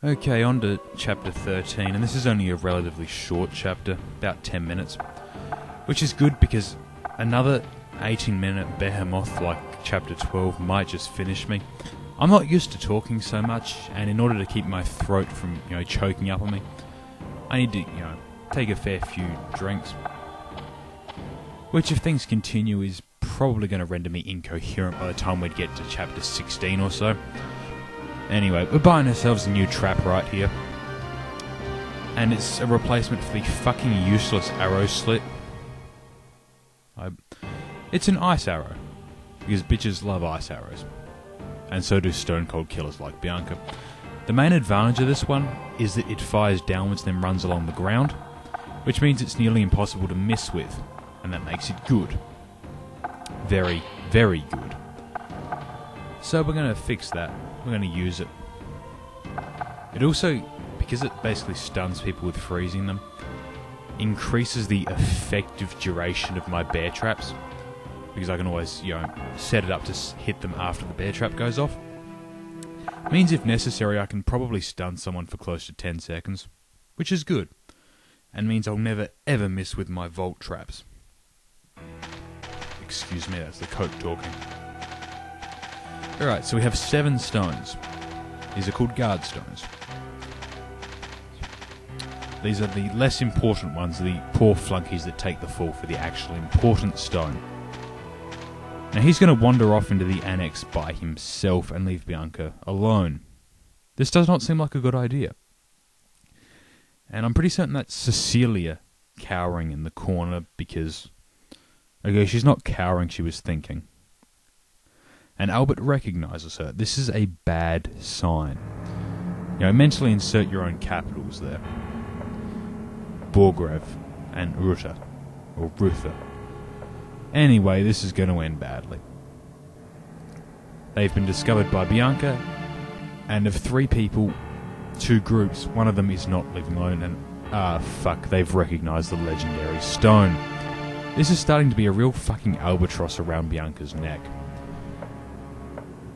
Okay, on to chapter 13, and this is only a relatively short chapter, about 10 minutes, which is good because another 18-minute behemoth like chapter 12 might just finish me. I'm not used to talking so much, and in order to keep my throat from, choking up on me, I need to, take a fair few drinks. Which, if things continue, is probably going to render me incoherent by the time we get to chapter 16 or so. Anyway, we're buying ourselves a new trap right here. And it's a replacement for the fucking useless arrow slit. It's an ice arrow. Because bitches love ice arrows. And so do stone cold killers like Bianca. The main advantage of this one is that it fires downwards then runs along the ground. Which means it's nearly impossible to miss with. And that makes it good. Very, very good. So we're going to fix that. We're going to use it. It also, because it basically stuns people with freezing them, increases the effective duration of my bear traps. Because I can always, set it up to hit them after the bear trap goes off. Means if necessary I can probably stun someone for close to 10 seconds. Which is good. And means I'll never ever miss with my vault traps. Excuse me, that's the coke talking. Alright, so we have 7 stones. These are called guard stones. These are the less important ones, the poor flunkies that take the fall for the actual important stone. Now he's going to wander off into the annex by himself and leave Bianca alone. This does not seem like a good idea. And I'm pretty certain that's Cecilia cowering in the corner because... Okay, she's not cowering, she was thinking. And Albert recognises her. This is a bad sign. Mentally insert your own capitals there. Borgrev and Ruta. Or Ruther. Anyway, this is going to end badly. They've been discovered by Bianca, and of 3 people, 2 groups, one of them is not living alone, and they've recognised the legendary stone. This is starting to be a real fucking albatross around Bianca's neck.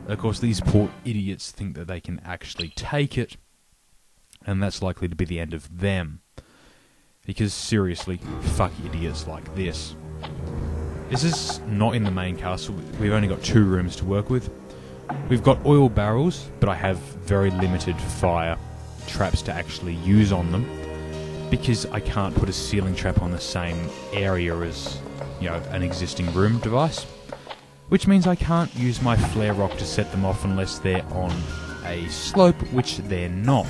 Of course, these poor idiots think that they can actually take it, and that's likely to be the end of them. Because, seriously, fuck idiots like this. This is not in the main castle. We've only got 2 rooms to work with. We've got oil barrels, but I have very limited fire traps to actually use on them, because I can't put a ceiling trap on the same area as, an existing room device. Which means I can't use my flare rock to set them off unless they're on a slope, which they're not.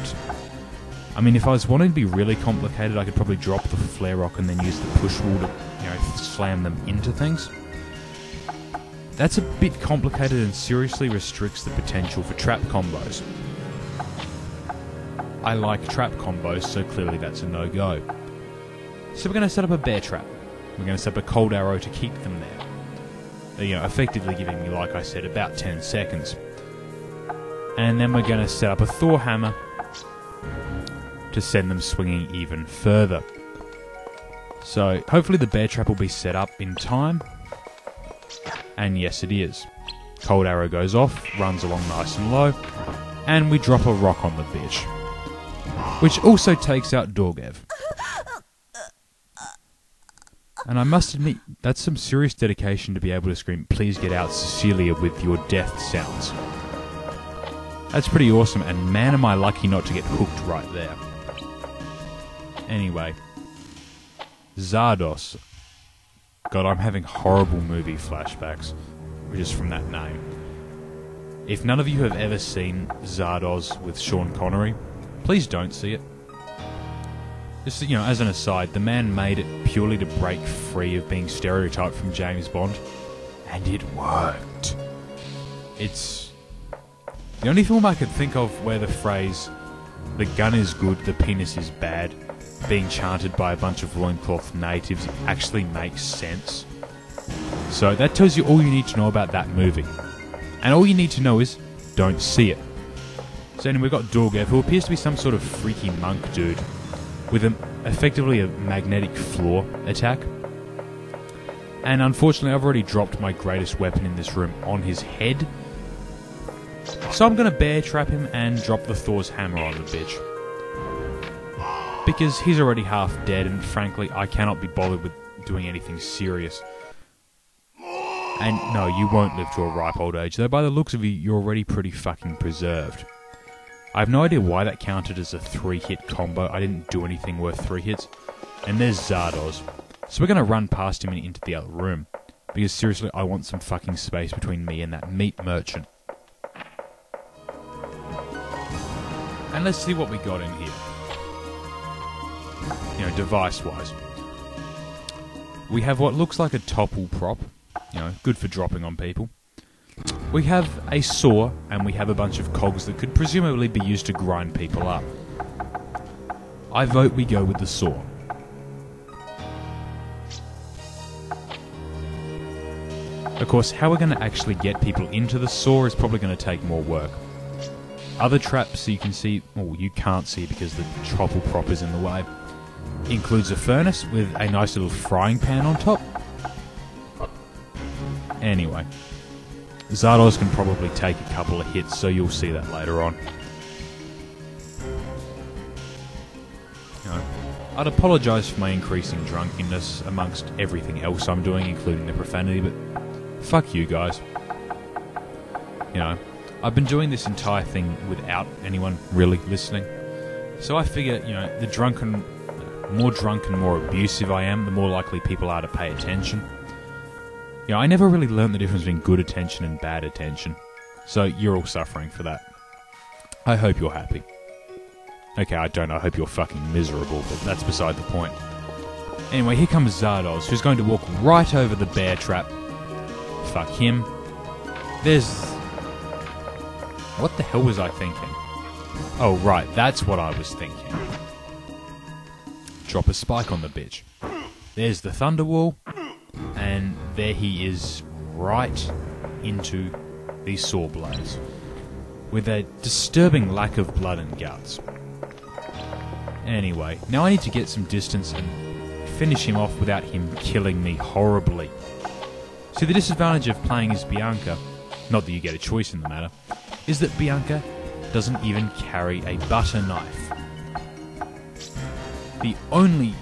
I mean, if I was wanting to be really complicated, I could probably drop the flare rock and then use the push wall to, slam them into things. That's a bit complicated and seriously restricts the potential for trap combos. I like trap combos, so clearly that's a no-go. So we're going to set up a bear trap. We're going to set up a cold arrow to keep them there. Effectively giving me, like I said, about 10 seconds. And then we're going to set up a Thor hammer to send them swinging even further. So, hopefully the bear trap will be set up in time. And yes, it is. Cold arrow goes off, runs along nice and low, and we drop a rock on the bitch. Which also takes out Dorgev. And I must admit, that's some serious dedication to be able to scream, "Please get out, Cecilia," with your death sounds. That's pretty awesome, and man am I lucky not to get hooked right there. Anyway. Zardos. God, I'm having horrible movie flashbacks, just from that name. If none of you have ever seen Zardos with Sean Connery, please don't see it. Just, as an aside, the man made it purely to break free of being stereotyped from James Bond, and it worked. It's the only film I could think of where the phrase, "the gun is good, the penis is bad," being chanted by a bunch of loincloth natives actually makes sense. So that tells you all you need to know about that movie. And all you need to know is, don't see it. So anyway, we've got Dorgev, who appears to be some sort of freaky monk dude, with effectively a magnetic floor attack. And unfortunately, I've already dropped my greatest weapon in this room on his head. So I'm going to bear trap him and drop the Thor's hammer on the bitch. Because he's already half dead, and frankly, I cannot be bothered with doing anything serious. And no, you won't live to a ripe old age, though by the looks of you, you're already pretty fucking preserved. I have no idea why that counted as a 3-hit combo. I didn't do anything worth 3 hits. And there's Zardoz. So we're going to run past him and into the other room. Because seriously, I want some fucking space between me and that meat merchant. And let's see what we got in here. You know, device-wise. We have what looks like a topple prop. You know, good for dropping on people. We have a saw, and we have a bunch of cogs that could presumably be used to grind people up. I vote we go with the saw. Of course, how we're going to actually get people into the saw is probably going to take more work. Other traps you can see, well, you can't see because the topple prop is in the way, includes a furnace with a nice little frying pan on top. Anyway, Zardoz can probably take a couple of hits, so you'll see that later on. You know, I'd apologise for my increasing drunkenness amongst everything else I'm doing, including the profanity, but fuck you guys. You know, I've been doing this entire thing without anyone really listening, so I figure, you know, the more drunk and more abusive I am, the more likely people are to pay attention. You know, I never really learned the difference between good attention and bad attention, so you're all suffering for that. I hope you're happy. Okay, I don't know, I hope you're fucking miserable, but that's beside the point. Anyway, here comes Zardoz, who's going to walk right over the bear trap. Fuck him. There's... What the hell was I thinking? Oh, right, that's what I was thinking. Drop a spike on the bitch. There's the thunder wall. And there he is, right into these saw blades, with a disturbing lack of blood and guts. Anyway, now I need to get some distance and finish him off without him killing me horribly. See, the disadvantage of playing as Bianca, not that you get a choice in the matter, is that Bianca doesn't even carry a butter knife. The only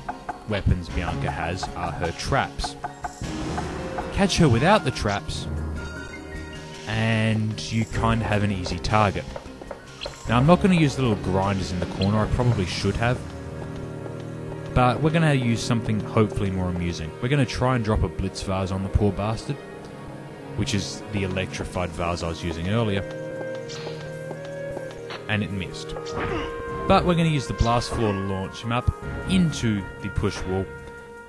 weapons Bianca has are her traps. Catch her without the traps, and you kind of have an easy target. Now, I'm not going to use the little grinders in the corner, I probably should have, but we're going to use something hopefully more amusing. We're going to try and drop a blitz vase on the poor bastard, which is the electrified vase I was using earlier, and it missed. But we're going to use the blast floor to launch him up into the push wall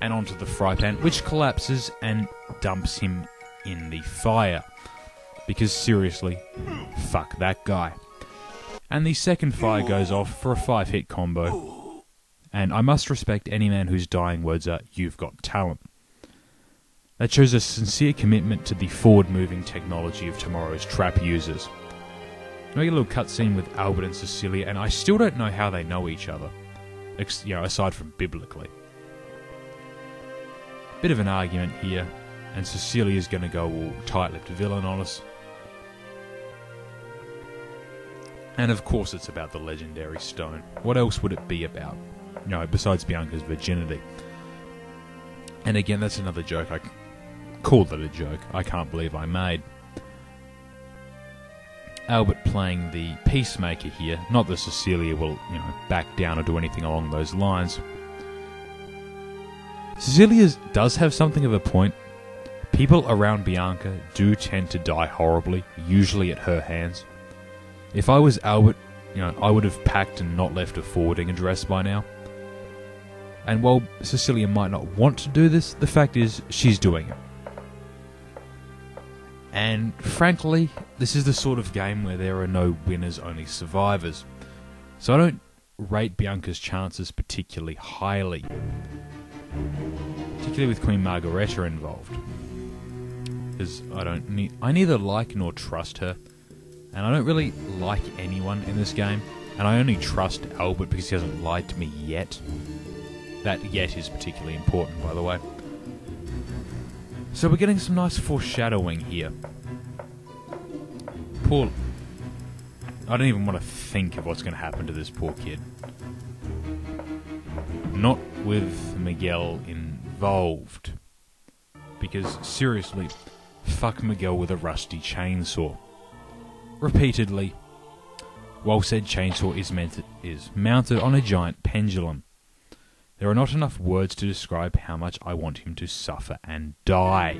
and onto the fry pan, which collapses and dumps him in the fire. Because seriously, fuck that guy. And the second fire goes off for a 5-hit combo. And I must respect any man whose dying words are, "You've got talent." That shows a sincere commitment to the forward-moving technology of tomorrow's trap users. We get a little cutscene with Albert and Cecilia, and I still don't know how they know each other, you know, aside from biblically. Bit of an argument here, and Cecilia's going to go all tight-lipped villain on us. And of course it's about the legendary stone. What else would it be about? You know, besides Bianca's virginity. And again, that's another joke. I called it a joke. I can't believe I made. Albert playing the peacemaker here. Not that Cecilia will, you know, back down or do anything along those lines. Cecilia does have something of a point. People around Bianca do tend to die horribly, usually at her hands. If I was Albert, you know, I would have packed and not left a forwarding address by now. And while Cecilia might not want to do this, the fact is, she's doing it. And frankly, this is the sort of game where there are no winners, only survivors. So I don't rate Bianca's chances particularly highly. Particularly with Queen Margareta involved. Because I neither like nor trust her. And I don't really like anyone in this game. And I only trust Albert because he hasn't lied to me yet. That yet is particularly important, by the way. So we're getting some nice foreshadowing here. I don't even want to think of what's going to happen to this poor kid. Not with Miguel involved. Because, seriously, fuck Miguel with a rusty chainsaw. Repeatedly, while said chainsaw is mounted on a giant pendulum. There are not enough words to describe how much I want him to suffer and die.